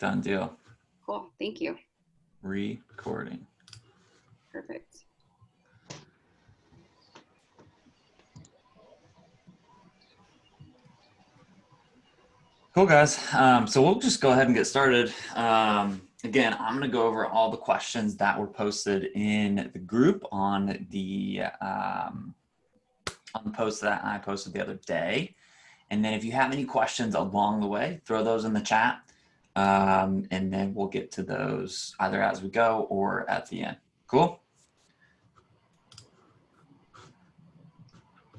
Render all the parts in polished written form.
Done deal. Cool. Thank you. Recording. Perfect. Cool, guys. So we'll just go ahead and get started. Again, I'm going to go over all the questions that were posted in the group on the post that I posted the other day. And then if you have any questions along the way, throw those in the chat. And then we'll get to those either as we go or at the end. Cool?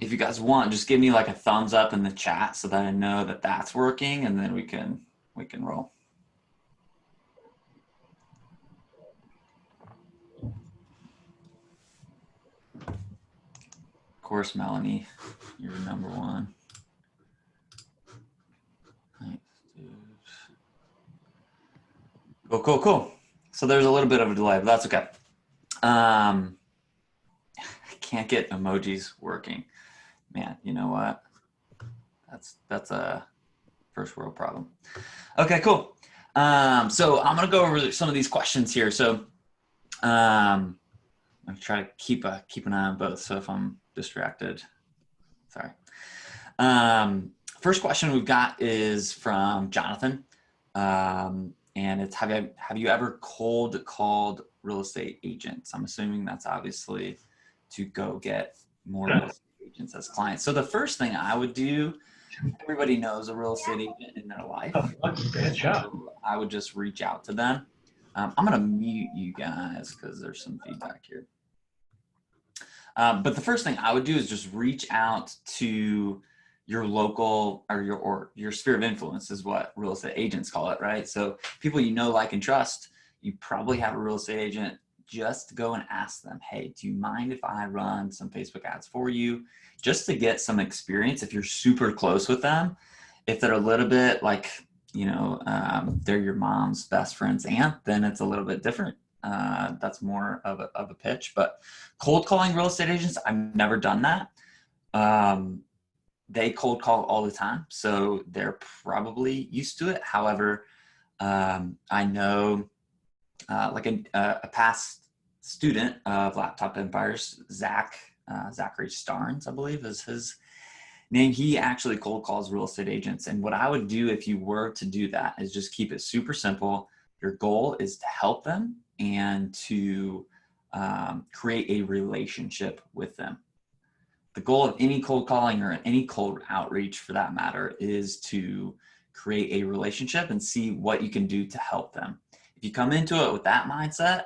If you guys want, just give me like a thumbs up in the chat so that I know that that's working, and then we can roll. Of course, Melanie, you're number one. Cool. So there's a little bit of a delay, but that's okay. I can't get emojis working. Man, you know what? That's a first world problem. Okay, cool. So I'm gonna go over some of these questions here. So I'm gonna try to keep an eye on both. So if I'm distracted, sorry. First question we've got is from Jonathan. And it's, have you ever cold called real estate agents? I'm assuming that's obviously to go get more real estate agents as clients. So the first thing I would do, everybody knows a real estate agent in their life. So I would just reach out to them. I'm going to mute you guys because there's some feedback here. But the first thing I would do is just reach out to your local or your sphere of influence is what real estate agents call it, right? So people you know, like, and trust, you probably have a real estate agent. Just go and ask them, hey, do you mind if I run some Facebook ads for you? Just to get some experience. If you're super close with them, if they're a little bit like, you know, they're your mom's best friend's aunt, then it's a little bit different. That's more of a pitch. But cold calling real estate agents, I've never done that. They cold call all the time, so they're probably used to it. However, I know like a past student of Laptop Empires, Zachary Starnes, I believe is his name. He actually cold calls real estate agents. And what I would do if you were to do that is just keep it super simple. Your goal is to help them and to create a relationship with them. The goal of any cold calling or any cold outreach for that matter is to create a relationship and see what you can do to help them. If you come into it with that mindset,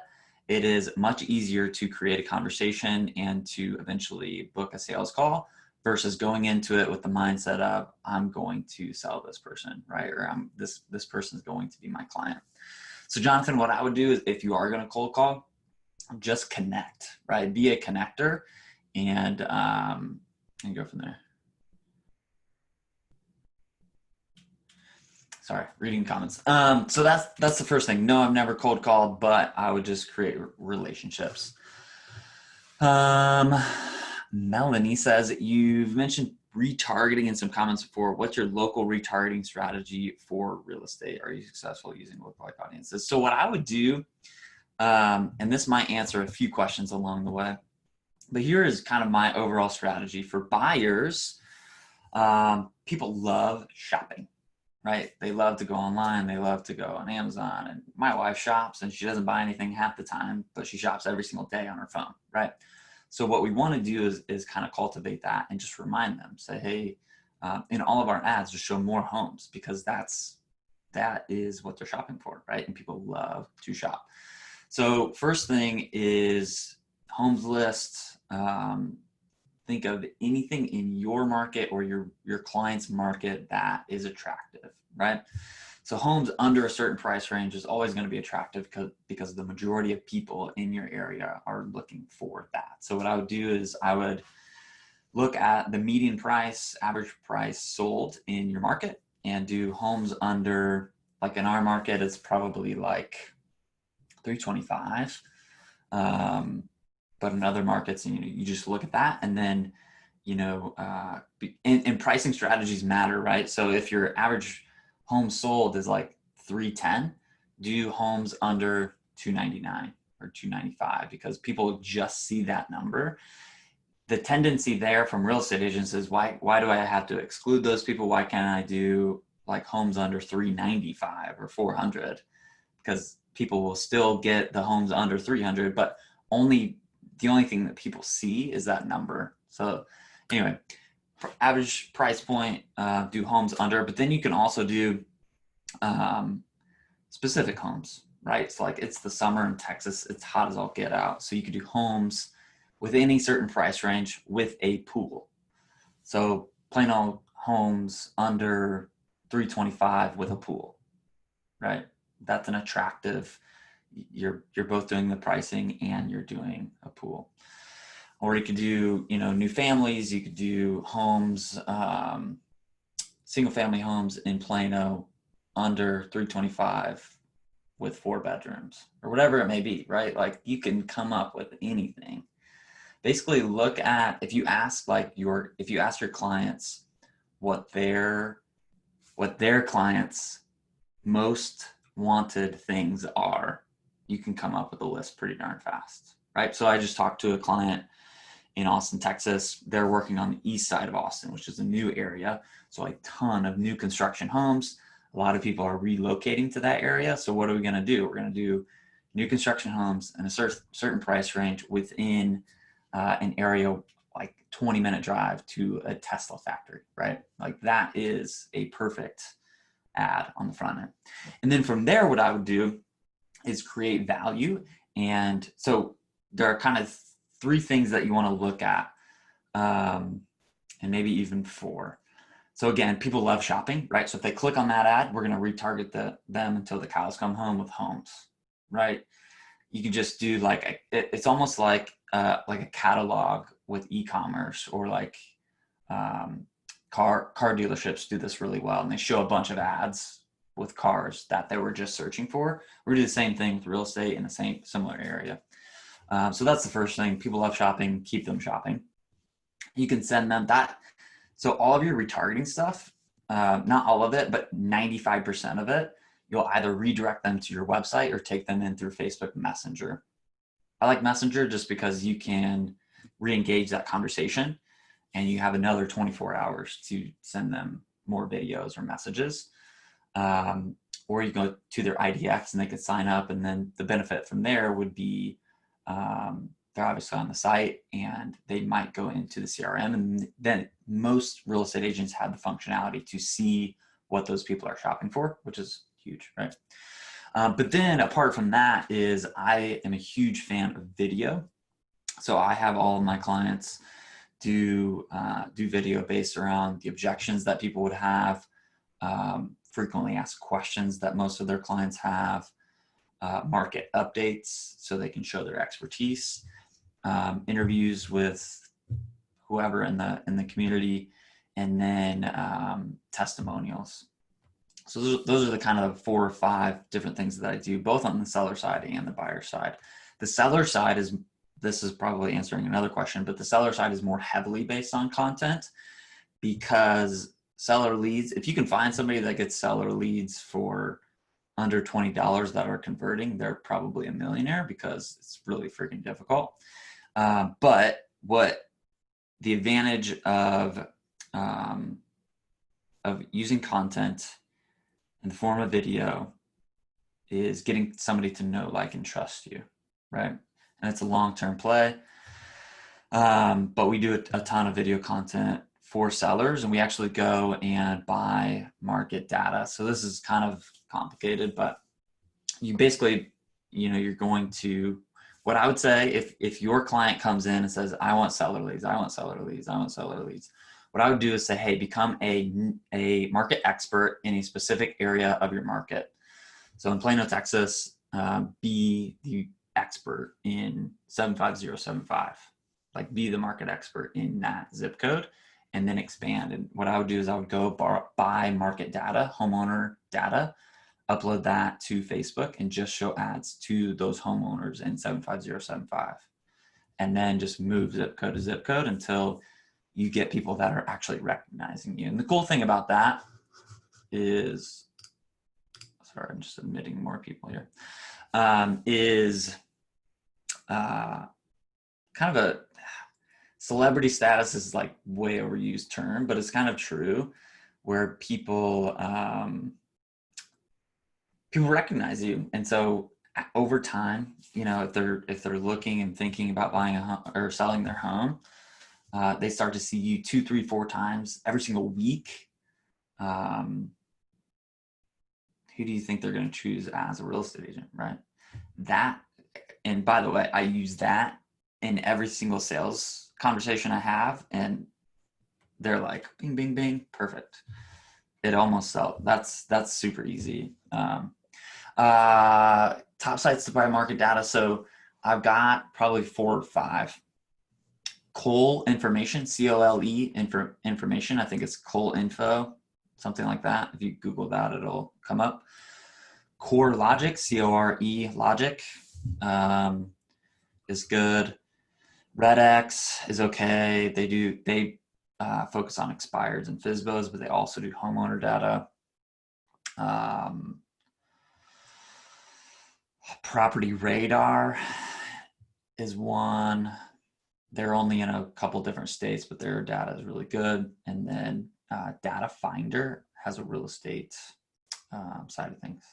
it is much easier to create a conversation and to eventually book a sales call versus going into it with the mindset of I'm going to sell this person, right? Or this person is going to be my client. So Jonathan, what I would do is if you are going to cold call, just connect, right? Be a connector and go from there. Sorry, reading comments. So that's the first thing. No, I've never cold called, but I would just create relationships. Melanie says, you've mentioned retargeting in some comments before. What's your local retargeting strategy for real estate? Are you successful using lookalike audiences? So what I would do, and this might answer a few questions along the way, but here is kind of my overall strategy for buyers. People love shopping, right? They love to go online. They love to go on Amazon. And my wife shops and she doesn't buy anything half the time, but she shops every single day on her phone, right? So what we want to do is kind of cultivate that and just remind them, say, hey, in all of our ads, just show more homes because that is what they're shopping for, right? And people love to shop. So first thing is homes list. Think of anything in your market or your client's market that is attractive, right? So homes under a certain price range is always going to be attractive because the majority of people in your area are looking for that. So what I would do is I would look at the median price, average price sold in your market and do homes under, like in our market, it's probably like 325. But in other markets, you just look at that and then, and pricing strategies matter, right? So if your average home sold is like 310, do homes under 299 or 295 because people just see that number. The tendency there from real estate agents is why do I have to exclude those people? Why can't I do like homes under 395 or 400? Because people will still get the homes under 300, but the only thing that people see is that number. So anyway, average price point, do homes under, but then you can also do specific homes, right? It's like it's the summer in Texas, it's hot as all get out. So you could do homes with any certain price range with a pool. So plain old homes under 325 with a pool, right? That's an attractive, you're both doing the pricing and you're doing a pool. Or you could do, new families, you could do homes, single family homes in Plano under 325 with 4 bedrooms or whatever it may be, right? Like you can come up with anything. Basically look at, if you ask your clients what their clients most wanted things are, you can come up with a list pretty darn fast, right? So I just talked to a client in Austin, Texas. They're working on the east side of Austin, which is a new area. So a ton of new construction homes. A lot of people are relocating to that area. So what are we going to do? We're going to do new construction homes in a certain price range within an area like 20-minute drive to a Tesla factory, right? Like that is a perfect ad on the front end. And then from there, what I would do is create value. And so there are kind of 3 things that you want to look at, and maybe even 4. So again, people love shopping, right? So if they click on that ad, we're going to retarget them until the cows come home with homes, right? You can just do it's almost like a catalog with e-commerce, or like car dealerships do this really well, and they show a bunch of ads with cars that they were just searching for. We're doing the same thing with real estate in the same similar area. So that's the first thing. People love shopping, keep them shopping. You can send them that. So all of your retargeting stuff, not all of it, but 95% of it, you'll either redirect them to your website or take them in through Facebook Messenger. I like Messenger just because you can re-engage that conversation and you have another 24 hours to send them more videos or messages. Or you go to their IDX and they could sign up, and then the benefit from there would be they're obviously on the site and they might go into the CRM, and then most real estate agents have the functionality to see what those people are shopping for, which is huge, right? But then apart from that is I am a huge fan of video. So I have all of my clients do video based around the objections that people would have, frequently asked questions that most of their clients have, market updates so they can show their expertise, interviews with whoever in the community, and then testimonials. So those are the kind of 4 or 5 different things that I do, both on the seller side and the buyer side. The seller side this is probably answering another question, but the seller side is more heavily based on content, because seller leads, if you can find somebody that gets seller leads for under $20 that are converting, they're probably a millionaire, because it's really freaking difficult. But what the advantage of using content in the form of video is getting somebody to know, like, and trust you, right? And it's a long-term play. But we do a ton of video content for sellers, and we actually go and buy market data. So this is kind of complicated, but you basically, you're going to, what I would say, if your client comes in and says, I want seller leads, I want seller leads, I want seller leads, what I would do is say, hey, become a market expert in a specific area of your market. So in Plano, Texas, be the expert in 75075. Like, be the market expert in that zip code, and then expand. And what I would do is I would go buy market data, homeowner data, upload that to Facebook, and just show ads to those homeowners in 75075. And then just move zip code to zip code until you get people that are actually recognizing you. And the cool thing about that is, sorry, I'm just admitting more people here, is kind of a celebrity status is like way overused term, but it's kind of true, where people people recognize you, and so over time, you know, if they're looking and thinking about buying a home or selling their home, they start to see you 2, 3, 4 times every single week. Who do you think they're going to choose as a real estate agent, right? That, and by the way, I use that in every single sales conversation I have, and they're like, bing, bing, bing, perfect. It almost sells. That's super easy. Top sites to buy market data. So I've got probably 4 or 5. Cole information, COLE information. I think it's Cole info, something like that. If you Google that, it'll come up. Core Logic, CORE Logic, is good. RedX is okay. They focus on expireds and FSBOs, but they also do homeowner data. Property Radar is one. They're only in a couple different states, but their data is really good. And then Data Finder has a real estate side of things.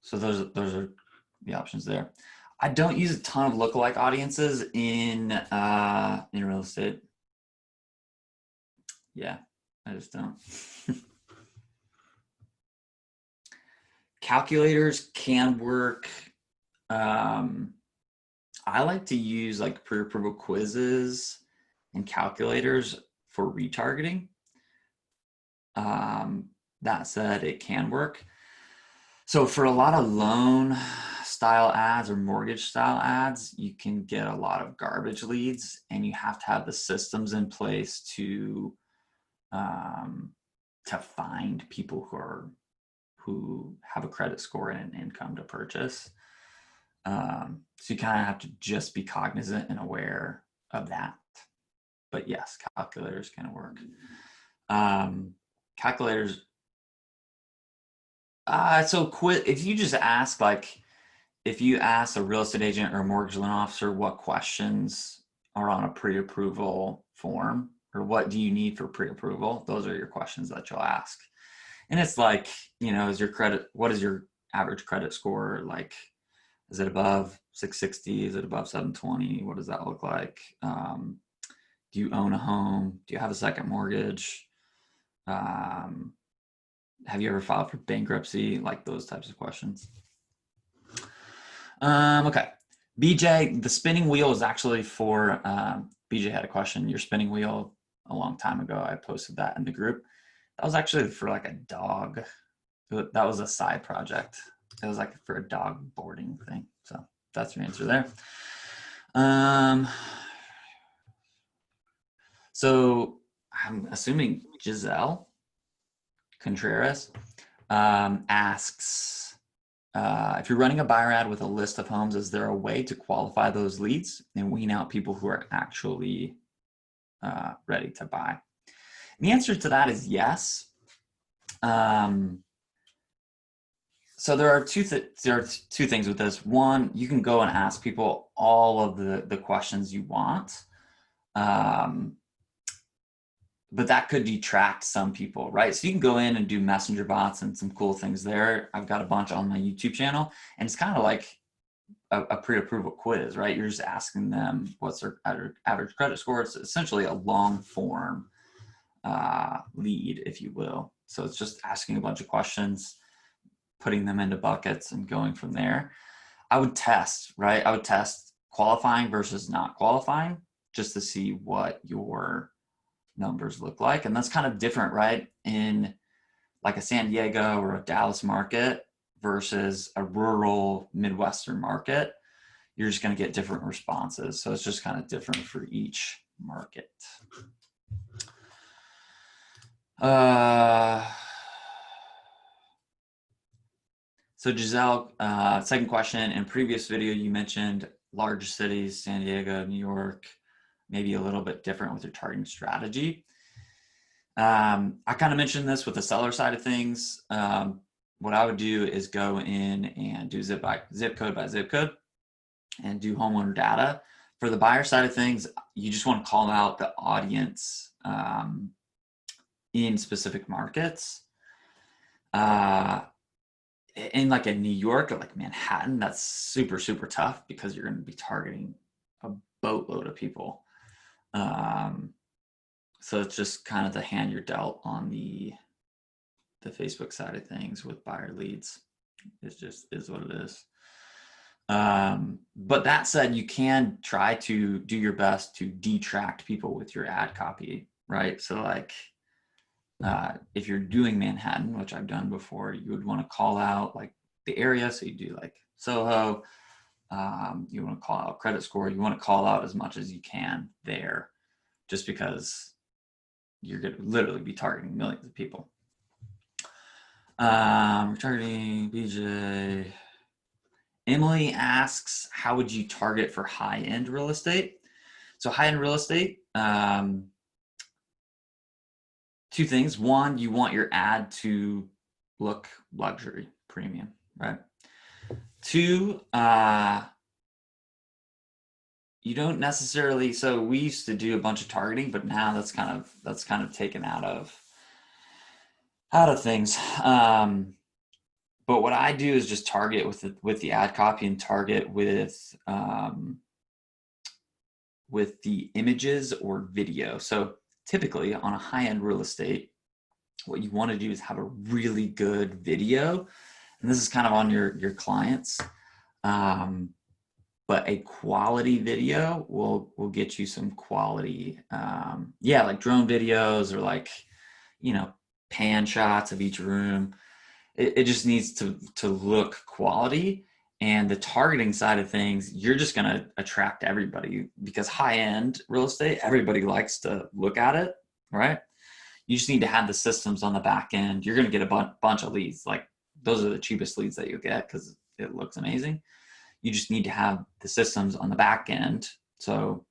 So those are the options there. I don't use a ton of lookalike audiences in real estate. Yeah, I just don't. Calculators can work. I like to use like pre-approval quizzes and calculators for retargeting. That said, it can work. So for a lot of loan style ads or mortgage style ads, you can get a lot of garbage leads, and you have to have the systems in place to find people who have a credit score and an income to purchase. So you kind of have to just be cognizant and aware of that. But yes, calculators can work. Calculators. So if you just ask, like, if you ask a real estate agent or a mortgage loan officer what questions are on a pre-approval form, or what do you need for pre-approval, those are your questions that you'll ask. And it's like, you know, what is your average credit score? Like, is it above 660? Is it above 720? What does that look like? Do you own a home? Do you have a second mortgage? Have you ever filed for bankruptcy? Like those types of questions. Okay. BJ, the spinning wheel is actually for, BJ had a question. Your spinning wheel a long time ago, I posted that in the group. That was actually for like a dog. That was a side project. It was like for a dog boarding thing. So that's your answer there. So I'm assuming Giselle Contreras asks, if you're running a buyer ad with a list of homes, is there a way to qualify those leads and wean out people who are actually ready to buy? And the answer to that is yes. So there are two things with this. One, you can go and ask people all of the questions you want. But that could detract some people, right? So you can go in and do messenger bots and some cool things there. I've got a bunch on my YouTube channel, and it's kind of like a pre-approval quiz, right? You're just asking them what's their average credit score. It's essentially a long form lead, if you will. So it's just asking a bunch of questions, putting them into buckets and going from there. I would test, right? I would test qualifying versus not qualifying just to see what your numbers look like. And that's kind of different, right? In like a San Diego or a Dallas market versus a rural Midwestern market, you're just going to get different responses. So it's just kind of different for each market. So Giselle, second question, in previous video, you mentioned large cities, San Diego, New York, maybe a little bit different with your targeting strategy. I kind of mentioned this with the seller side of things. What I would do is go in and do zip code by zip code and do homeowner data. For the buyer side of things, you just want to call out the audience in specific markets. In like a New York or like Manhattan, that's super, super tough because you're going to be targeting a boatload of people. So it's just kind of the hand you're dealt on the Facebook side of things with buyer leads. It just is what it is. But that said, you can try to do your best to detract people with your ad copy, right? So like if you're doing Manhattan, which I've done before, you would want to call out like the area. So you do like Soho, you want to call out credit score, you want to call out as much as you can there, just because you're going to literally be targeting millions of people. Targeting BJ. Emily asks, how would you target for high-end real estate? So high-end real estate, two things. One, you want your ad to look luxury, premium, right? Two, you don't necessarily, so we used to do a bunch of targeting, but now that's kind of taken out of things. But what I do is just target with the ad copy and target with the images or video. So typically on a high-end real estate, what you want to do is have a really good video, and this is kind of on your clients. But a quality video will get you some quality, like drone videos or like, pan shots of each room. It just needs to look quality. And the targeting side of things, you're just going to attract everybody, because high-end real estate, everybody likes to look at it, right? You just need to have the systems on the back end. You're going to get a bunch of leads. Like those are the cheapest leads that you'll get because it looks amazing. You just need to have the systems on the back end. So,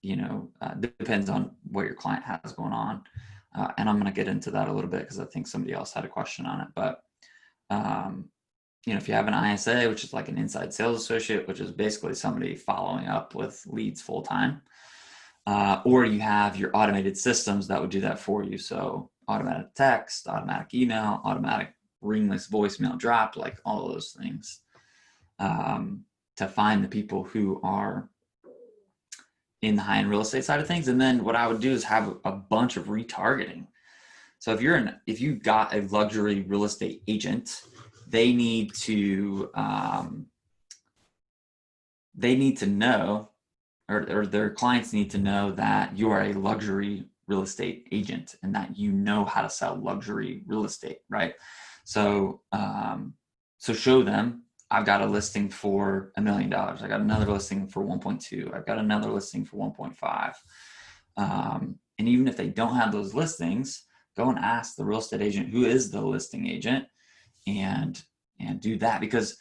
depends on what your client has going on. And I'm going to get into that a little bit because I think somebody else had a question on it. But, if you have an ISA, which is like an inside sales associate, which is basically somebody following up with leads full time, or you have your automated systems that would do that for you. So automatic text, automatic email, automatic ringless voicemail drop, like all of those things, to find the people who are in the high-end real estate side of things. And then what I would do is have a bunch of retargeting. So if you've got a luxury real estate agent, they need to know, or their clients need to know that you are a luxury real estate agent and that you know how to sell luxury real estate, right? So show them, I've got a listing for $1 million. I got another listing for 1.2. I've got another listing for 1.5. And even if they don't have those listings, go and ask the real estate agent who is the listing agent, and do that. Because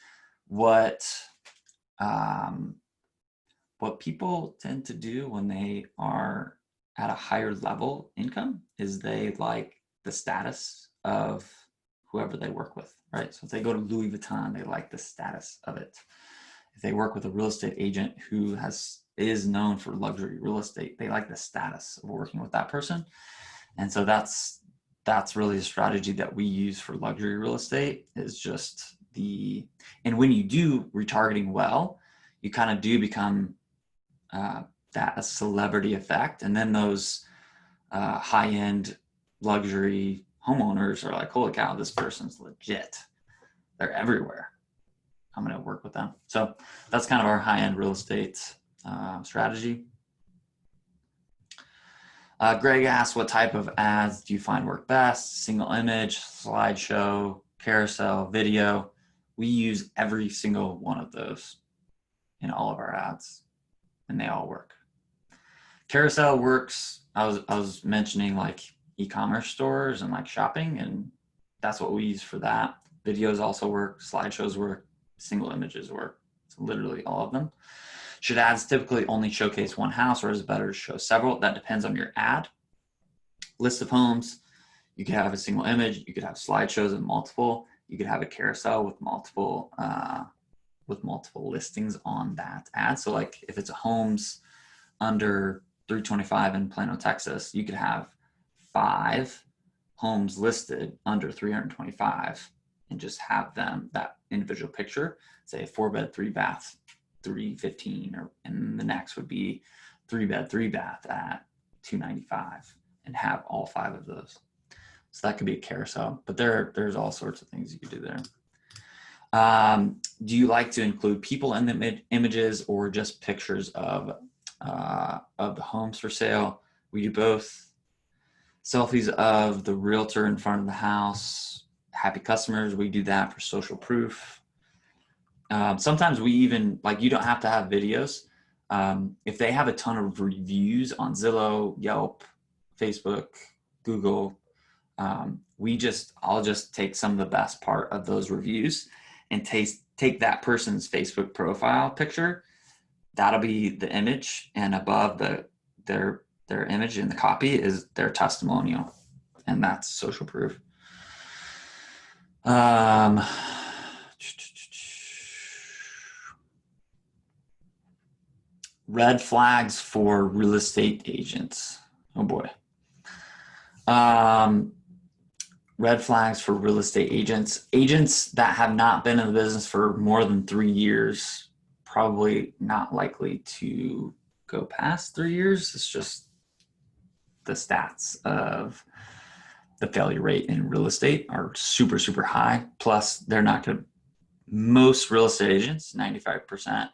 what people tend to do when they are at a higher level income is they like the status of whoever they work with, right? So if they go to Louis Vuitton, they like the status of it. If they work with a real estate agent who is known for luxury real estate, they like the status of working with that person. And so that's really a strategy that we use for luxury real estate, is just and when you do retargeting well, you kind of do become that a celebrity effect. And then those high-end luxury homeowners are like, holy cow, this person's legit. They're everywhere. I'm going to work with them. So that's kind of our high-end real estate strategy. Greg asked, what type of ads do you find work best? Single image, slideshow, carousel, video. We use every single one of those in all of our ads, and they all work. Carousel works. I was mentioning like e-commerce stores and like shopping, and that's what we use for that. Videos also work, slideshows work, single images work. It's literally all of them. Should ads typically only showcase one house, or is it better to show several? That depends on your ad. list of homes. You could have a single image. You could have slideshows of multiple. You could have a carousel with multiple listings on that ad. So like if it's a homes under 325 in Plano, Texas, you could have 5 homes listed under 325 and just have them, that individual picture, say a 4-bed, 3-bath, 315, and the next would be 3-bed, 3-bath at 295, and have all 5 of those. So that could be a carousel, but there's all sorts of things you could do there. Do you like to include people in the images or just pictures of the homes for sale? We do both. Selfies of the realtor in front of the house, happy customers, we do that for social proof. Sometimes we even, like, you don't have to have videos. If they have a ton of reviews on Zillow, Yelp, Facebook, Google, I'll just take some of the best part of those reviews and take that person's Facebook profile picture. That'll be the image, and above their image in the copy is their testimonial, and that's social proof. Red flags for real estate agents. Oh boy. Red flags for real estate agents. Agents that have not been in the business for more than 3 years, probably not likely to go past 3 years. It's just the stats of the failure rate in real estate are super, super high. Plus, they're not going to, most real estate agents, 95%,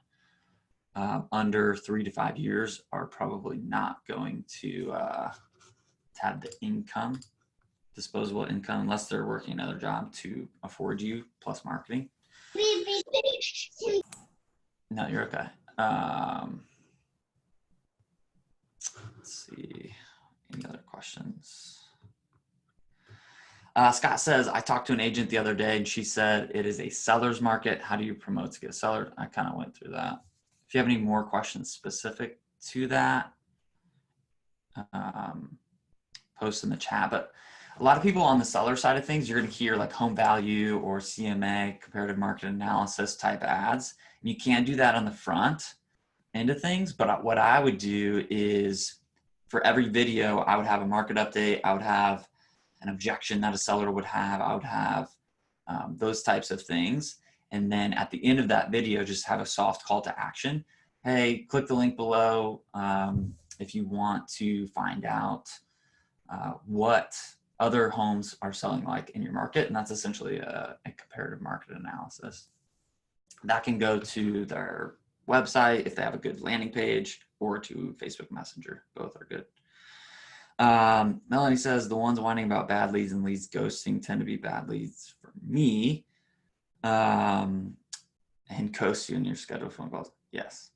under 3 to 5 years are probably not going to have the income, disposable income, unless they're working another job to afford you, plus marketing. No, you're okay. Let's see. Any other questions? Scott says, I talked to an agent the other day and she said it is a seller's market. How do you promote to get a seller? I kind of went through that. If you have any more questions specific to that, post in the chat. But a lot of people on the seller side of things, you're going to hear like home value or CMA, comparative market analysis type ads. And you can do that on the front end of things. But what I would do is for every video, I would have a market update. I would have an objection that a seller would have. I would have those types of things. And then at the end of that video, just have a soft call to action. Hey, click the link below if you want to find out what other homes are selling like in your market. And that's essentially a comparative market analysis. That can go to their website if they have a good landing page, or to Facebook Messenger. Both are good. Melanie says, the ones whining about bad leads and leads ghosting tend to be bad leads for me. And ghost you in your scheduled phone calls. Yes,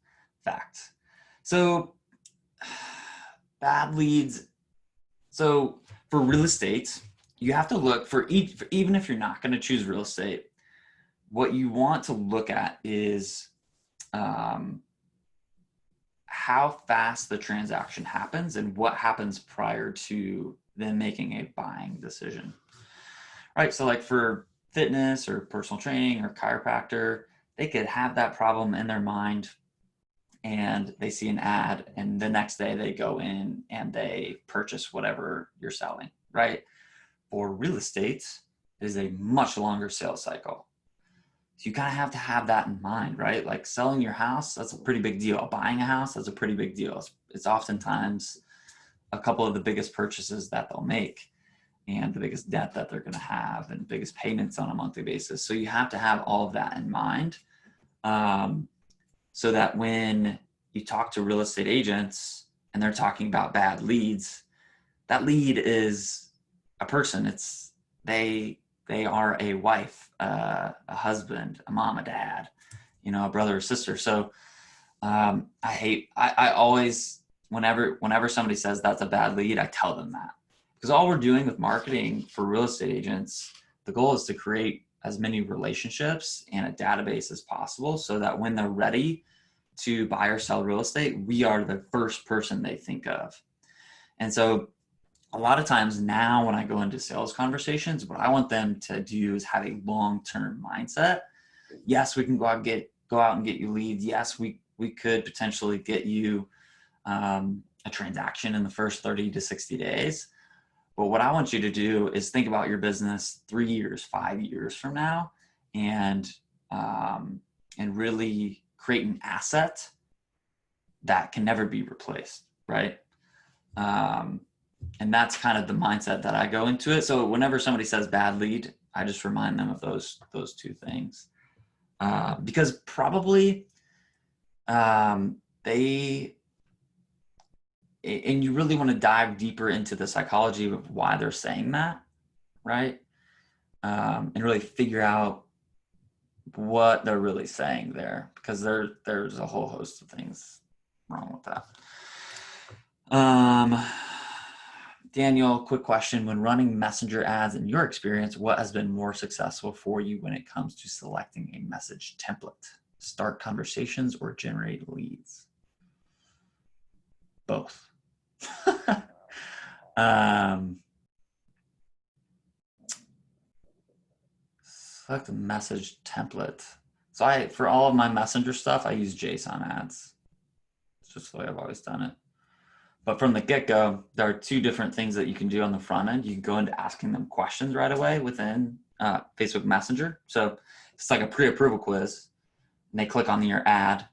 fact. So bad leads. So for real estate, you have to look for each, even if you're not going to choose real estate, what you want to look at is how fast the transaction happens and what happens prior to them making a buying decision. Right. So like for fitness or personal training or chiropractor, they could have that problem in their mind and they see an ad and the next day they go in and they purchase whatever you're selling, right? For real estate, it is a much longer sales cycle. So you kind of have to have that in mind, right? Like selling your house, that's a pretty big deal. Buying a house, that's a pretty big deal. It's oftentimes a couple of the biggest purchases that they'll make and the biggest debt that they're going to have and biggest payments on a monthly basis. So you have to have all of that in mind. So that when you talk to real estate agents and they're talking about bad leads, that lead is a person. They are a wife, a husband, a mom, a dad, a brother or sister. So I always, whenever somebody says that's a bad lead, I tell them that, because all we're doing with marketing for real estate agents, the goal is to create as many relationships and a database as possible so that when they're ready to buy or sell real estate, we are the first person they think of. And so a lot of times now when I go into sales conversations, what I want them to do is have a long-term mindset. Yes, we can go out and get you leads. Yes, we could potentially get you a transaction in the first 30 to 60 days. But what I want you to do is think about your business 3 years, 5 years from now, and um, and really create an asset that can never be replaced, right? Um, and that's kind of the mindset that I go into it. So whenever somebody says bad lead, I just remind them of those two things, because probably they, and you really want to dive deeper into the psychology of why they're saying that, right? And really figure out what they're really saying there, because there's a whole host of things wrong with that. Daniel, quick question. When running messenger ads, in your experience, what has been more successful for you when it comes to selecting a message template? Start conversations or generate leads? Both. Select a message template. So for all of my messenger stuff, I use JSON ads. It's just the way I've always done it. But from the get-go, there are two different things that you can do on the front end. You can go into asking them questions right away within Facebook Messenger. So it's like a pre-approval quiz, and they click on your ad.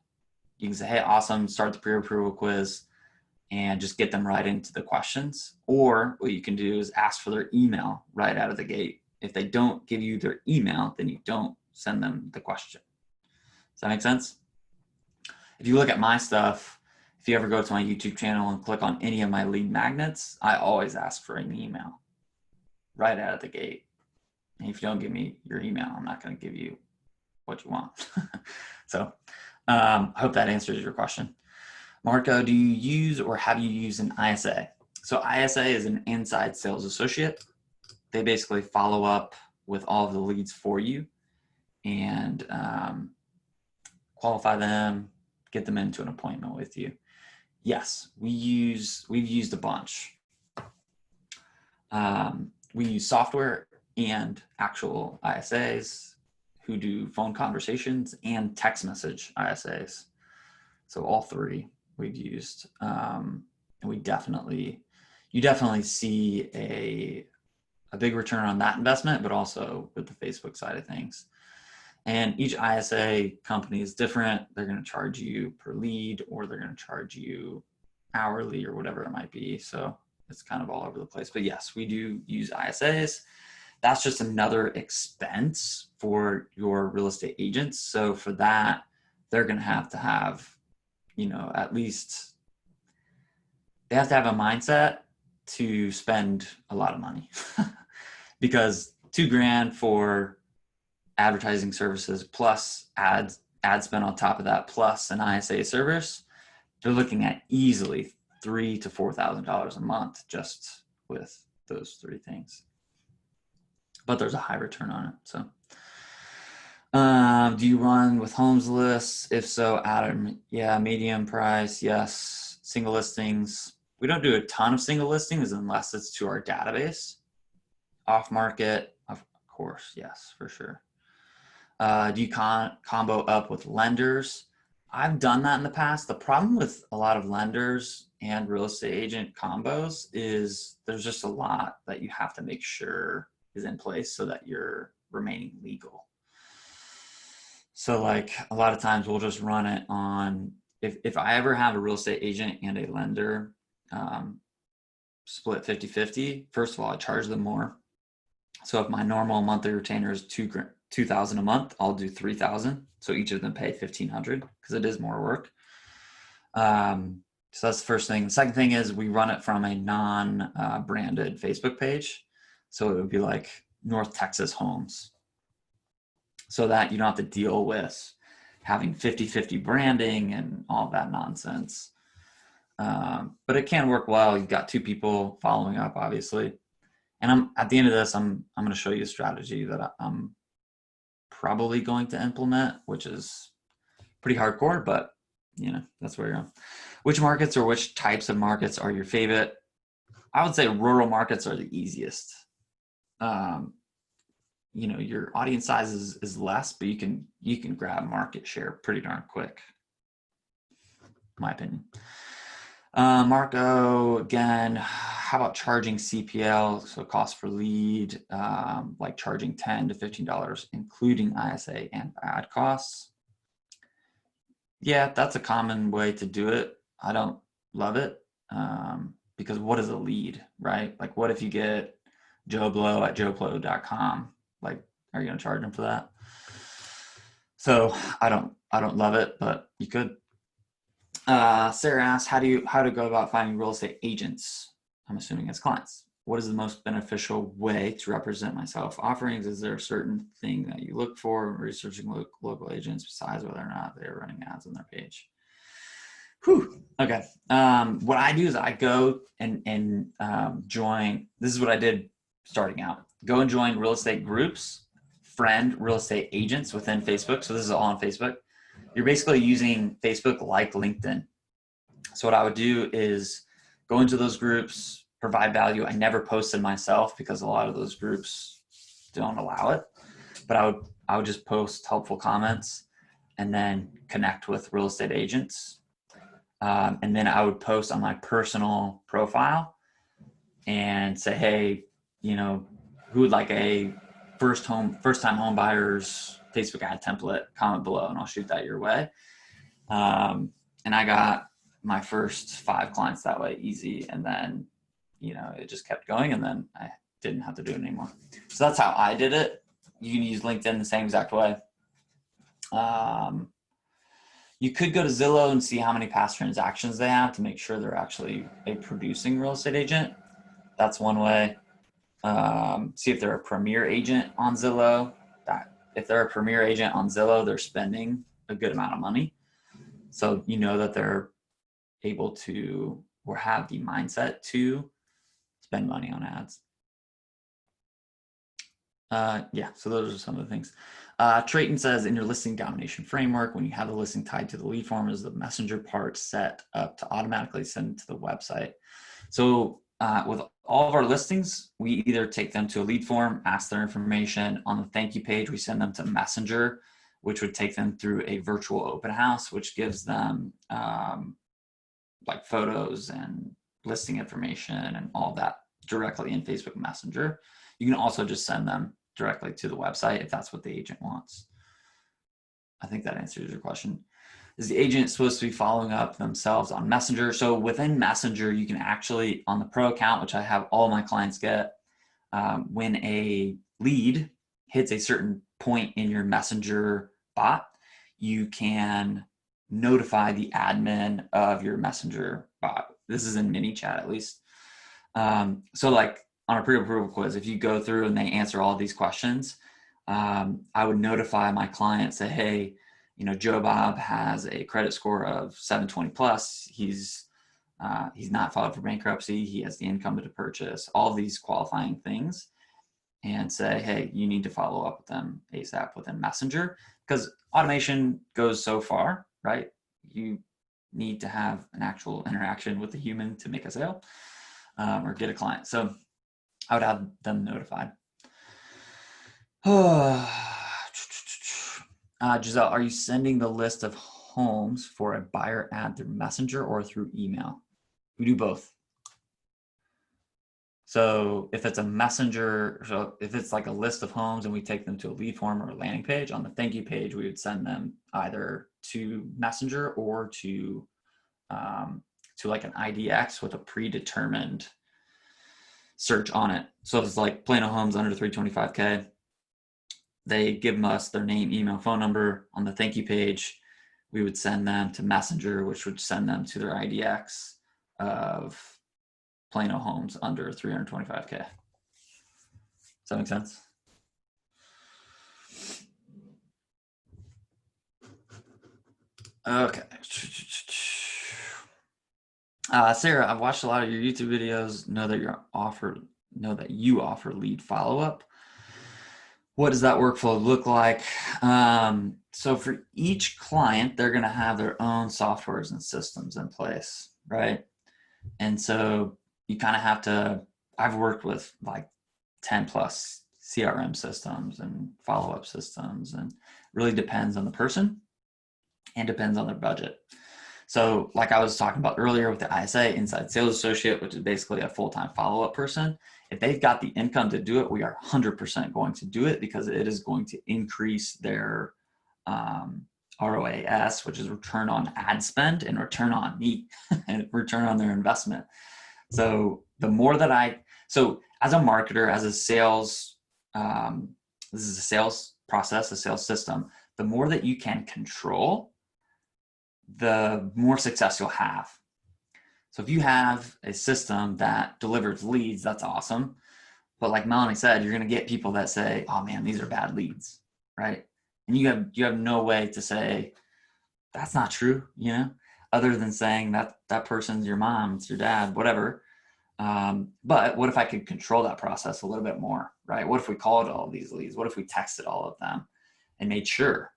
You can say, hey, awesome, start the pre-approval quiz, and just get them right into the questions. Or what you can do is ask for their email right out of the gate. If they don't give you their email, then you don't send them the question. Does that make sense? If you look at my stuff, if you ever go to my YouTube channel and click on any of my lead magnets, I always ask for an email right out of the gate. And if you don't give me your email, I'm not going to give you what you want. So I hope that answers your question. Marco, do you use or have you used an ISA? So ISA is an inside sales associate. They basically follow up with all of the leads for you and qualify them, get them into an appointment with you. Yes, we've used a bunch. We use software and actual ISAs who do phone conversations and text message ISAs. So all three we've used, and you definitely see a big return on that investment, but also with the Facebook side of things. And each ISA company is different. They're going to charge you per lead, or they're going to charge you hourly, or whatever it might be. So it's kind of all over the place. But yes, we do use ISAs. That's just another expense for your real estate agents. So for that, they're going to have, at least they have to have a mindset to spend a lot of money because $2,000 for advertising services plus ad spend on top of that plus an ISA service, they're looking at easily $3,000 to $4,000 a month just with those three things. But there's a high return on it. So do you run with homes lists? If so, Adam, yeah, medium price, yes. Single listings. We don't do a ton of single listings unless it's to our database. Off market, of course, yes, for sure. Do you combo up with lenders? I've done that in the past. The problem with a lot of lenders and real estate agent combos is there's just a lot that you have to make sure is in place so that you're remaining legal. So like a lot of times we'll just run it on, if I ever have a real estate agent and a lender split 50-50, first of all, I charge them more. So if my normal monthly retainer is $2,000 a month, I'll do $3,000. So each of them pay $1,500 because it is more work. So that's the first thing. The second thing is we run it from a non-branded Facebook page. So it would be like North Texas Homes, so that you don't have to deal with having 50-50 branding and all that nonsense. But it can work well. You've got two people following up, obviously. And at the end of this, I'm going to show you a strategy that I'm probably going to implement, which is pretty hardcore, but that's where you're going. Which markets or which types of markets are your favorite? I would say rural markets are the easiest. Your audience size is less, but you can grab market share pretty darn quick, in my opinion. Marco, again, how about charging CPL, so cost per lead, like charging $10 to $15, including ISA and ad costs? Yeah, that's a common way to do it. I don't love it because what is a lead, right? Like, what if you get Joe Blow at joeblow.com? Like, are you going to charge them for that? So I don't love it, but you could. Sarah asks, how to go about finding real estate agents? I'm assuming as clients. What is the most beneficial way to represent myself? Offerings, is there a certain thing that you look for when researching local agents besides whether or not they're running ads on their page? Whew. Okay. What I do is I go and join. This is what I did starting out. Go and join real estate groups, friend real estate agents within Facebook. So this is all on Facebook. You're basically using Facebook like LinkedIn. So what I would do is go into those groups, provide value. I never posted myself because a lot of those groups don't allow it, but I would just post helpful comments and then connect with real estate agents. And then I would post on my personal profile and say, hey, who would like a first time home buyers Facebook ad template? Comment below and I'll shoot that your way. And I got my first 5 clients that way, easy. And then, it just kept going and then I didn't have to do it anymore. So that's how I did it. You can use LinkedIn the same exact way. You could go to Zillow and see how many past transactions they have to make sure they're actually a producing real estate agent. That's one way. See if they're a premier agent on Zillow. If they're a premier agent on Zillow, they're spending a good amount of money. So that they're able to or have the mindset to spend money on ads. So those are some of the things. Trayton says, in your listing domination framework, when you have the listing tied to the lead form, is the messenger part set up to automatically send to the website? So with all of our listings, we either take them to a lead form, ask their information. On the thank you page, we send them to Messenger, which would take them through a virtual open house, which gives them like photos and listing information and all that directly in Facebook Messenger. You can also just send them directly to the website if that's what the agent wants. I think that answers your question. Is the agent supposed to be following up themselves on Messenger? So within Messenger, you can actually, on the pro account, which I have all my clients get, when a lead hits a certain point in your Messenger bot, you can notify the admin of your Messenger bot. This is in MiniChat at least. So like on a pre-approval quiz, if you go through and they answer all these questions, I would notify my client, say, hey, Joe Bob has a credit score of 720 plus. He's not filed for bankruptcy. He has the income to purchase, all these qualifying things, and say, hey, you need to follow up with them ASAP within Messenger, because automation goes so far, right? You need to have an actual interaction with the human to make a sale or get a client. So I would have them notified. Giselle, are you sending the list of homes for a buyer ad through Messenger or through email? We do both. So if it's a Messenger, so if it's like a list of homes and we take them to a lead form or a landing page, on the thank you page, we would send them either to Messenger or to like an IDX with a predetermined search on it. So if it's like Plano homes under 325K, they give us their name, email, phone number. On the thank you page, we would send them to Messenger, which would send them to their IDX of Plano homes under 325K. Does that make sense? Okay. Sarah, I've watched a lot of your YouTube videos. Know that you offer lead follow-up. What does that workflow look like? So for each client, they're going to have their own softwares and systems in place, right? And so you kind of have to, I've worked with like 10 plus CRM systems and follow-up systems, and really depends on the person and depends on their budget. So like I was talking about earlier with the ISA, inside sales associate, which is basically a full-time follow-up person, if they've got the income to do it, we are 100% going to do it, because it is going to increase their ROAS, which is return on ad spend, and return on me and return on their investment. So the more that so as a marketer, as a sales, this is a sales process, a sales system, the more that you can control, the more success you'll have. So if you have a system that delivers leads, that's awesome. But like Melanie said, you're going to get people that say, oh man, these are bad leads, right? And you have no way to say, that's not true, other than saying that person's your mom, it's your dad, whatever. But what if I could control that process a little bit more, right? What if we called all these leads? What if we texted all of them and made sure,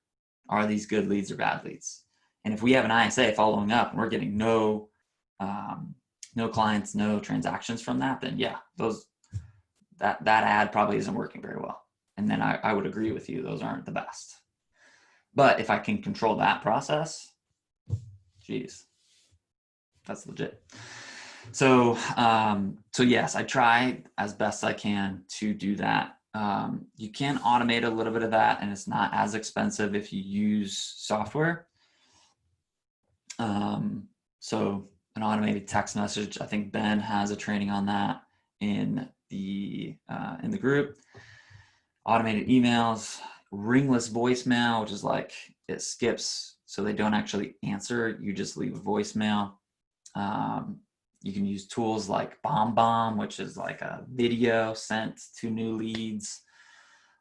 are these good leads or bad leads? And if we have an ISA following up and we're getting no clients, no transactions from that, then yeah, that ad probably isn't working very well. And then I would agree with you, those aren't the best. But if I can control that process, geez, that's legit. So yes, I try as best I can to do that. You can automate a little bit of that, and it's not as expensive if you use software. So an automated text message, I think Ben has a training on that in the group. Automated emails, ringless voicemail, which is like it skips so they don't actually answer, you just leave a voicemail. You can use tools like BombBomb, which is like a video sent to new leads.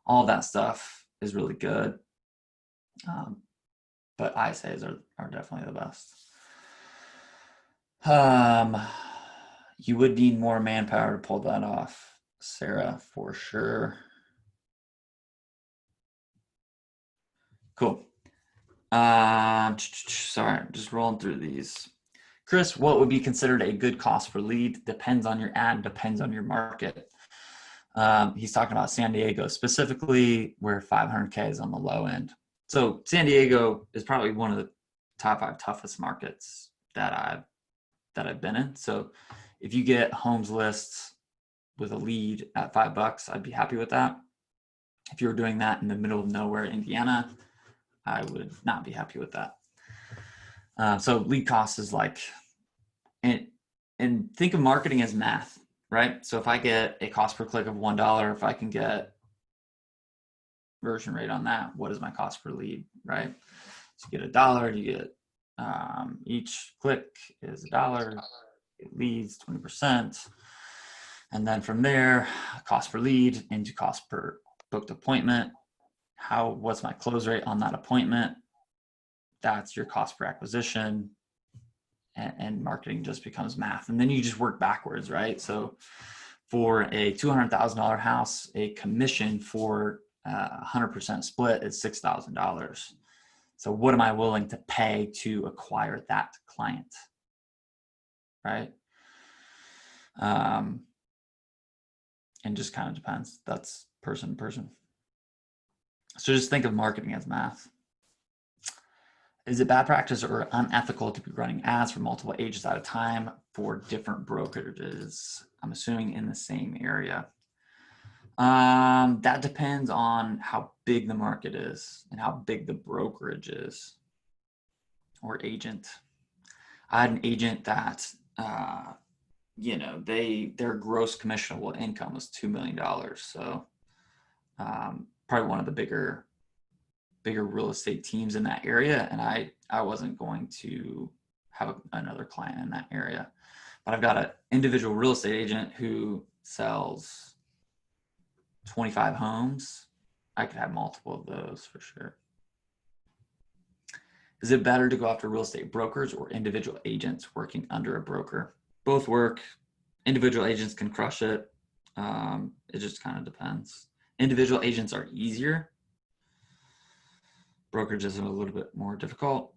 All that stuff is really good. But ISAs are definitely the best. You would need more manpower to pull that off, Sarah, for sure. Cool. Sorry, just rolling through these. Chris, what would be considered a good cost per lead? Depends on your ad, depends on your market. He's talking about San Diego specifically, where 500K is on the low end. So San Diego is probably one of the top 5 toughest markets that I've been in. So if you get homes lists with a lead at $5, I'd be happy with that. If you were doing that in the middle of nowhere, Indiana, I would not be happy with that. So lead cost is like, and think of marketing as math, right? So if I get a cost per click of $1, if I can get conversion rate on that, what is my cost per lead, right? So you get $1, you get each click is $1, it leads 20%. And then from there, cost per lead into cost per booked appointment. What's my close rate on that appointment? That's your cost per acquisition, and marketing just becomes math. And then you just work backwards, right? So for a $200,000 house, a commission for 100% split is $6,000. So what am I willing to pay to acquire that client, right? And just kind of depends. That's person to person. So just think of marketing as math. Is it bad practice or unethical to be running ads for multiple agents at a time for different brokerages? I'm assuming in the same area. That depends on how big the market is and how big the brokerage is or agent. I had an agent that, their gross commissionable income was $2 million. So probably one of the bigger real estate teams in that area, and I wasn't going to have another client in that area. But I've got an individual real estate agent who sells 25 homes. I could have multiple of those for sure. Is it better to go after real estate brokers or individual agents working under a broker? Both work. Individual agents can crush it. It just kind of depends. Individual agents are easier. Brokerages are a little bit more difficult.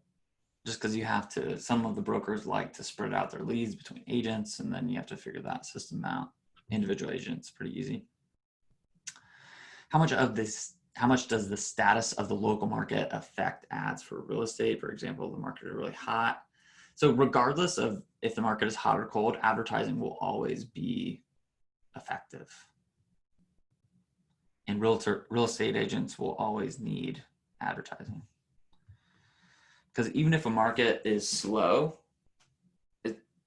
just because you have to, some of the brokers like to spread out their leads between agents, and then you have to figure that system out. Individual agents, pretty easy. How much does the status of the local market affect ads for real estate? For example, the market is really hot. So regardless of if the market is hot or cold, advertising will always be effective. And real estate agents will always need advertising. Because even if a market is slow,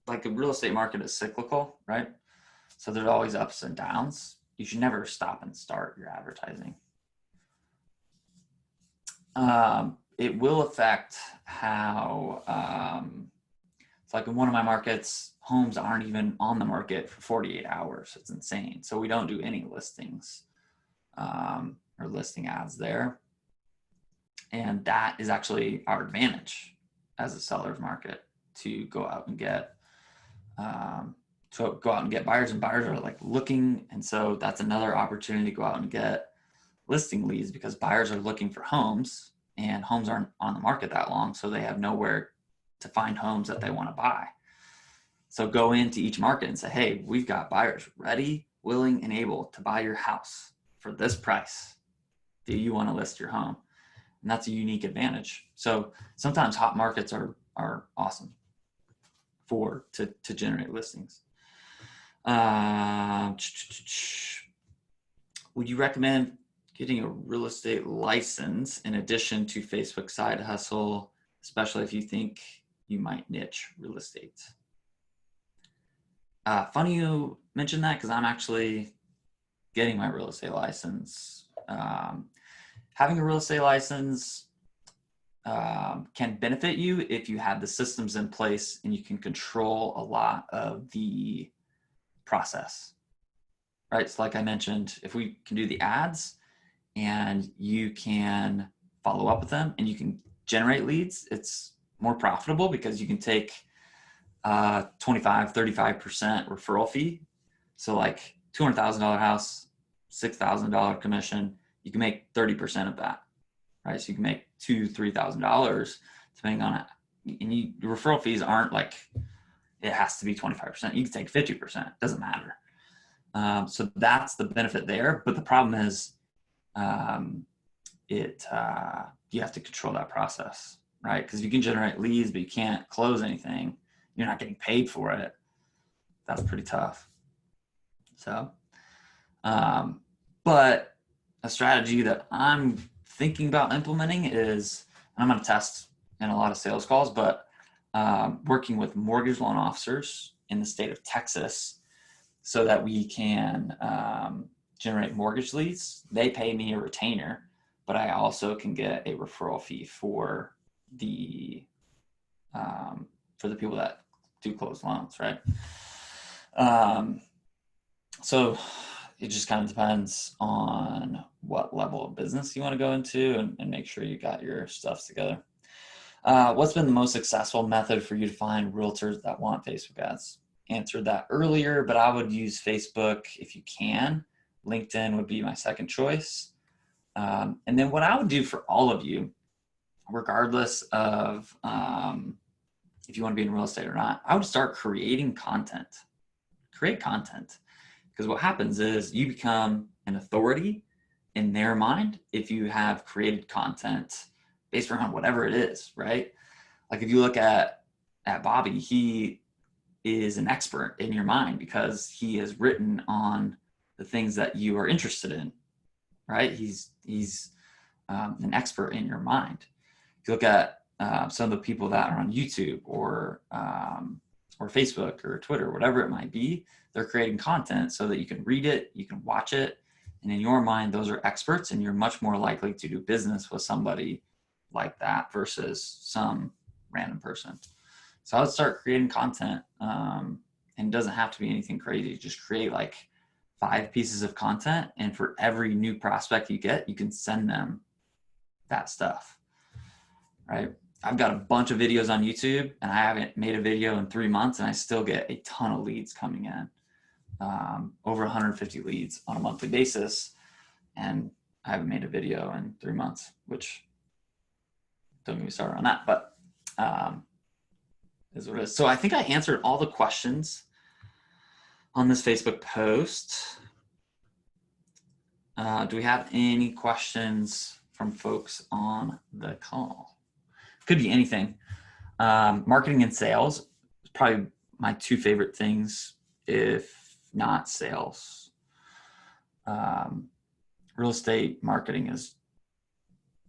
like a real estate market is cyclical, right? So there's always ups and downs. You should never stop and start your advertising. It will affect how, it's like in one of my markets, homes aren't even on the market for 48 hours. It's insane. So we don't do any listings or listing ads there. And that is actually our advantage as a seller's market, to go out and get buyers, and buyers are like looking. And so that's another opportunity to go out and get listing leads, because buyers are looking for homes, and homes aren't on the market that long. So they have nowhere to find homes that they want to buy. So go into each market and say, hey, we've got buyers ready, willing, and able to buy your house for this price. Do you want to list your home? And that's a unique advantage. So sometimes hot markets are awesome to generate listings. Would you recommend getting a real estate license in addition to Facebook side hustle, especially if you think you might niche real estate? Funny you mentioned that, because I'm actually getting my real estate license. Having a real estate license can benefit you if you have the systems in place and you can control a lot of the process, right? So like I mentioned, if we can do the ads and you can follow up with them and you can generate leads, it's more profitable because you can take 25-35% referral fee. So like $200,000 house, $6,000 commission, you can make 30% of that, right? So you can make $2,000-$3,000 depending on it. And your referral fees aren't like, it has to be 25%. You can take 50%, doesn't matter. So that's the benefit there. But the problem is you have to control that process, right? Because you can generate leads, but you can't close anything. You're not getting paid for it. That's pretty tough. So, but a strategy that I'm thinking about implementing is, and I'm going to test in a lot of sales calls, but working with mortgage loan officers in the state of Texas so that we can generate mortgage leads. They pay me a retainer, but I also can get a referral fee for the people that do close loans, right? So it just kind of depends on what level of business you want to go into and make sure you got your stuff together. What's been the most successful method for you to find realtors that want Facebook ads? Answered that earlier, but I would use Facebook if you can. LinkedIn would be my second choice. And then what I would do for all of you, regardless of if you want to be in real estate or not, I would start creating content. Create content. Because what happens is you become an authority in their mind if you have created content based around whatever it is, right? Like if you look at Bobby, he is an expert in your mind because he has written on the things that you are interested in, right? He's an expert in your mind. If you look at some of the people that are on YouTube or Facebook or Twitter, whatever it might be, they're creating content so that you can read it, you can watch it, and in your mind, those are experts, and you're much more likely to do business with somebody like that versus some random person. So I would start creating content, and it doesn't have to be anything crazy. Just create like 5 pieces of content, and for every new prospect you get, you can send them that stuff, right? I've got a bunch of videos on YouTube, and I haven't made a video in 3 months, and I still get a ton of leads coming in, over 150 leads on a monthly basis, and I haven't made a video in 3 months, which don't get me started on that. But is what it is. So I think I answered all the questions on this Facebook post. Do we have any questions from folks on the call? Could be anything. Marketing and sales is probably my two favorite things, if not sales. Real estate marketing is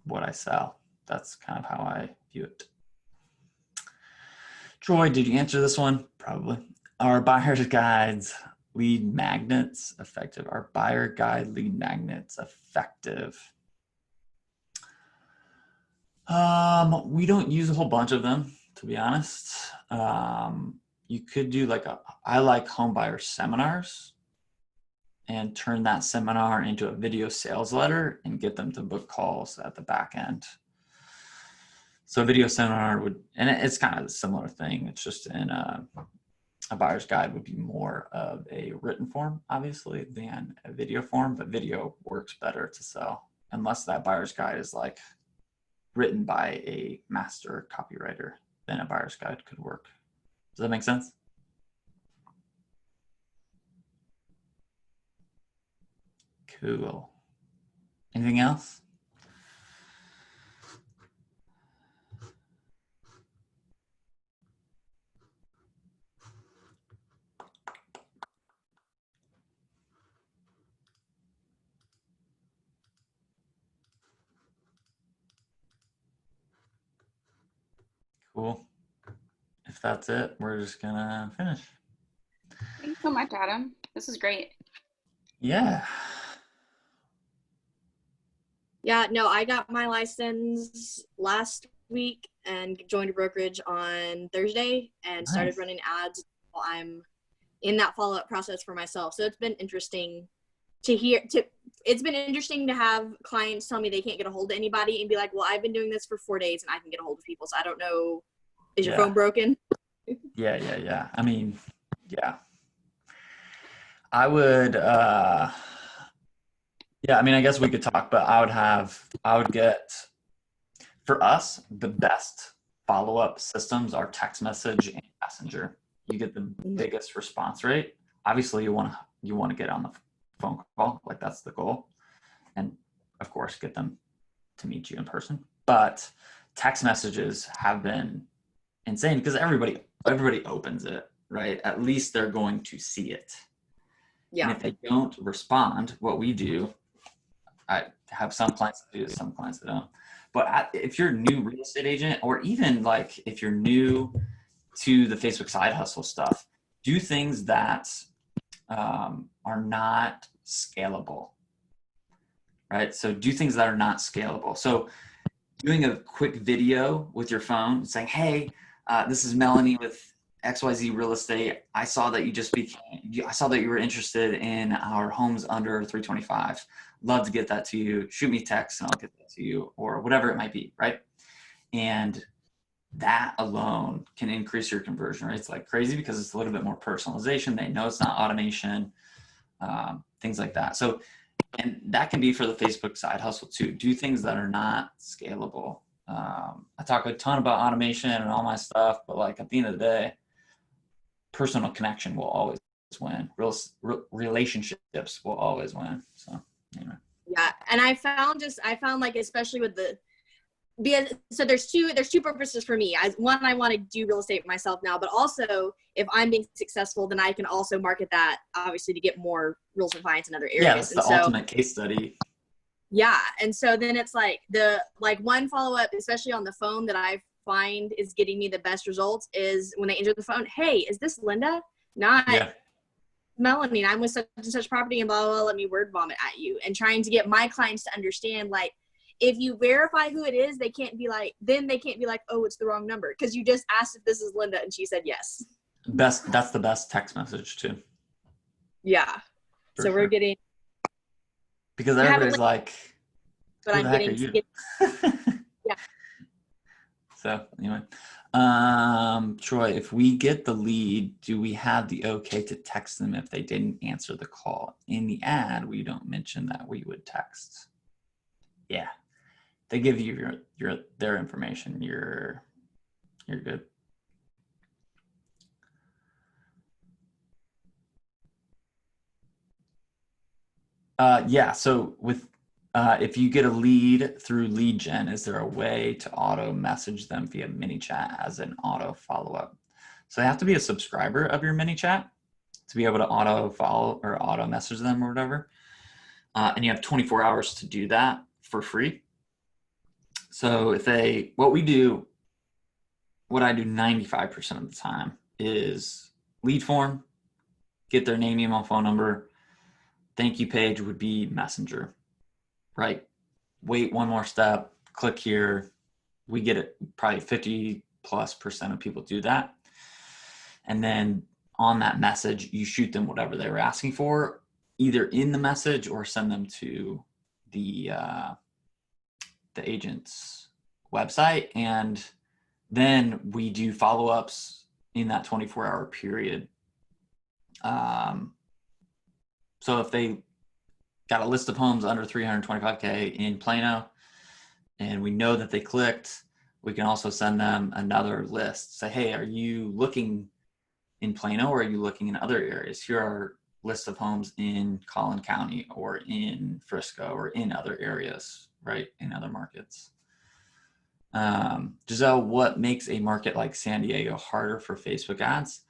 what I sell. That's kind of how I view it. Troy, did you answer this one? Probably. Are buyer's guides lead magnets effective? Are buyer guide lead magnets effective? We don't use a whole bunch of them, to be honest. You could do I like home buyer seminars and turn that seminar into a video sales letter and get them to book calls at the back end. So a video seminar and it's kind of a similar thing. It's just in a buyer's guide would be more of a written form, obviously, than a video form, but video works better to sell unless that buyer's guide is written by a master copywriter, then a buyer's guide could work. Does that make sense? Cool. Anything else? Cool. If that's it, we're just gonna finish. Thanks so much, Adam. This is great. Yeah. Yeah, no, I got my license last week and joined a brokerage on Thursday and started running ads while I'm in that follow-up process for myself. So it's been interesting it's been interesting to have clients tell me they can't get a hold of anybody and be like, well, I've been doing this for 4 days and I can get a hold of people. So I don't know, is your phone broken? Yeah. I mean, yeah. I would, I mean, I guess we could talk, but I would get, for us, the best follow-up systems are text message and messenger. You get the biggest response rate. Obviously you want to get on the phone call, that's the goal. And of course, get them to meet you in person. But text messages have been insane because everybody opens it, right? At least they're going to see it. Yeah. And if they don't respond, what we do, I have some clients that do, some clients that don't. But if you're a new real estate agent, or even if you're new to the Facebook side hustle stuff, do things that are not scalable, right? So do things that are not scalable. So doing a quick video with your phone saying, hey, this is Melanie with XYZ Real Estate. I saw that I saw that you were interested in our homes under 325. Love to get that to you. Shoot me a text and I'll get that to you, or whatever it might be, right? And that alone can increase your conversion rates like crazy because it's a little bit more personalization. They know it's not automation, things like that. So, and that can be for the Facebook side hustle too. Do things that are not scalable. I talk a ton about automation and all my stuff, but at the end of the day, personal connection will always win. Relationships will always win. So, anyway. Yeah, and I found especially with so there's two purposes for me. One, I want to do real estate myself now, but also if I'm being successful, then I can also market that obviously to get more realtor clients in other areas. Yeah, that's the ultimate case study. Yeah, and so then it's one follow-up, especially on the phone, that I find is getting me the best results is when they enter the phone, hey, is this Linda? Not Melanie, I'm with such and such property and blah, blah, blah, let me word vomit at you. And trying to get my clients to understand, if you verify who it is, they can't be like, oh, it's the wrong number. Because you just asked if this is Linda and she said yes. That's the best text message too. Yeah. So we're getting. Because everybody's but I'm getting to get. Yeah. So anyway, Troy, if we get the lead, do we have the okay to text them if they didn't answer the call? In the ad, we don't mention that we would text. Yeah. They give you their information, your You're good. Yeah, so with if you get a lead through lead gen, is there a way to auto message them via mini chat as an auto follow-up? So they have to be a subscriber of your mini chat to be able to auto follow or auto message them or whatever. And you have 24 hours to do that for free. So if they, what I do 95% of the time is lead form, get their name, email, phone number. Thank you page would be messenger, right? Wait one more step, click here. We get it, probably 50+% of people do that. And then on that message, you shoot them whatever they were asking for, either in the message or send them to the agent's website. And then we do follow-ups in that 24-hour period. So if they got a list of homes under 325K in Plano, and we know that they clicked, we can also send them another list. Say, hey, are you looking in Plano or are you looking in other areas? Here are lists of homes in Collin County or in Frisco or in other areas, right? In other markets. Giselle, what makes a market like San Diego harder for Facebook ads?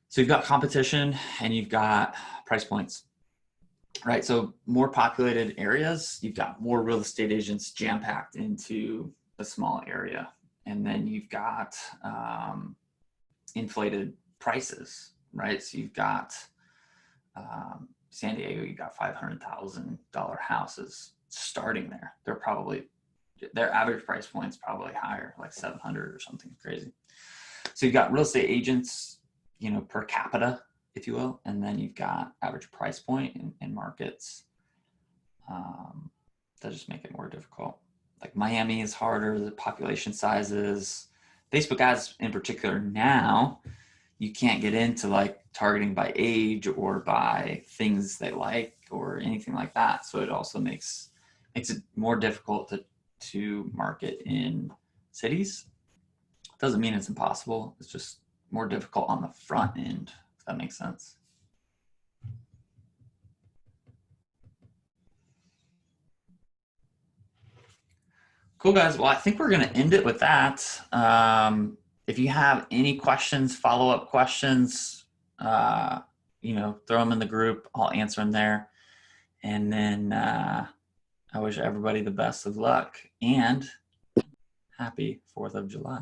So you've got competition and you've got price points, right? So more populated areas, you've got more real estate agents jam-packed into a small area. And then you've got inflated prices, right? So you've got San Diego, you've got $500,000 houses starting there. Their average price point's probably higher, like 700 or something crazy. So you've got real estate agents, per capita, if you will, and then you've got average price point in markets that just make it more difficult. Like Miami is harder, the population sizes. Facebook ads in particular now, you can't get into like targeting by age or by things they like or anything like that. So it also makes it more difficult to market in cities. Doesn't mean it's impossible. It's just more difficult on the front end, if that makes sense. Cool, guys. Well, I think we're going to end it with that. If you have any questions, follow-up questions, throw them in the group. I'll answer them there. And then I wish everybody the best of luck and happy 4th of July.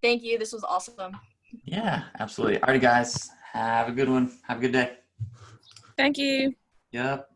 Thank you. This was awesome. Yeah, absolutely. All right, guys. Have a good one. Have a good day. Thank you. Yep.